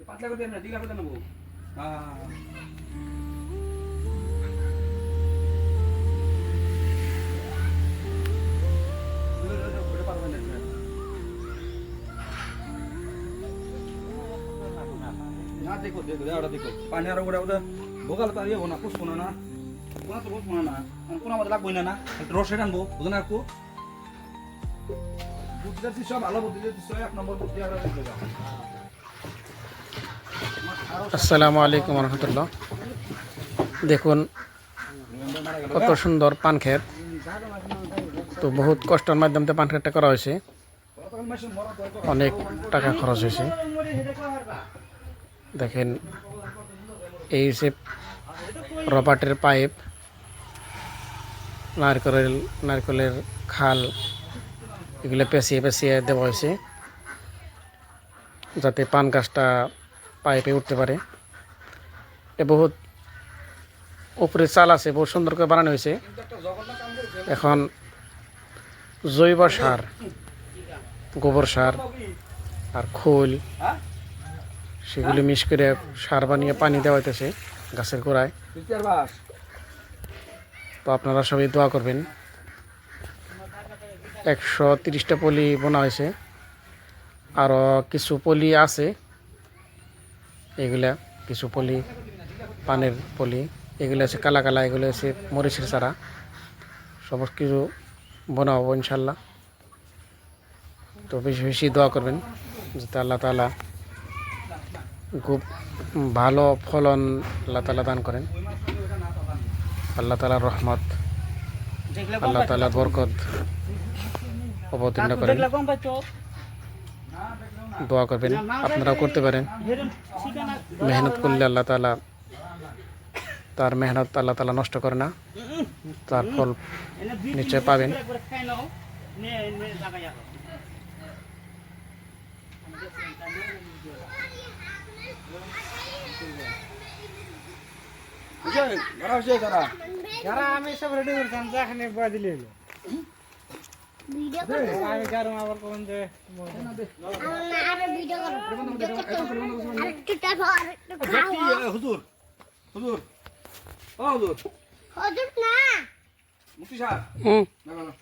পাতলা করে দেন না দিলা করে নেবো না দেখো দেখো ওটা দেখো পানি আর ওটা ওটা বোকাল তো আর ইয়ে না পুষ কোনা না কোনা তো রোজ কোনা না কোনা মধ্যে লাগবই না না একটু রস আনবো বুঝলেন একটু বুদ্ধি দিচ্ছি সব ভালো বুদ্ধি দিচ্ছি এক নম্বর বুদ্ধি আর আসসালামু আলাইকুম রহমতুল্লাহ। দেখুন কত সুন্দর পান ক্ষেত, তো বহুত কষ্টের মাধ্যমে পান ক্ষেতটা করা হয়েছে, অনেক টাকা খরচ হয়েছে। দেখেন এই যে রবার্টের পাইপ, নারকেলের খাল, এগুলো পেঁচিয়ে পেঁচিয়ে দেওয়া হয়েছে যাতে পান গাছটা পাইপে উঠতে পারে। এ বহুত উপরে চাল আছে, বহুত সুন্দর করে বানানো হয়েছে। এখন জৈব সার, গোবর সার আর খোল সেগুলি মিক্স করে সার বানিয়ে পানি দেওয়া হইতেছে গাছের গোড়ায়। তো আপনারা সবাই দোয়া করবেন। 130টা পলি বোনা হয়েছে, আরও কিছু পলি আছে, এগুলা কিছু পলি পানের পলি, এগুলো আছে কালা কালা, এগুলো আছে মরিচের চারা। সমস্ত কিছু বোনা হবো ইনশাল্লাহ। তো বেশি বেশি দোয়া করবেন যাতে আল্লাহ তাআলা খুব ভালো ফলন আল্লাহ তাআলা দান করেন। আল্লাহ তাআলার রহমত, আল্লাহ তাআলার বরকত অবতীর্ণ করেন। দোয়া করবেন, আপনারাও করতে পারেন। মেহনত করলে আল্লাহ তাআলা তার মেহনত আল্লাহ তাআলা নষ্ট করে না, তার ফল নিশ্চয় পাবেন। আমি সব রেডি করছিলাম, এখানে বয় দিলে আমি কারণ আবার কোন যে হুজুর হুজুর ও হুজুর হুজুর না মুফতি সাহেব হুম না না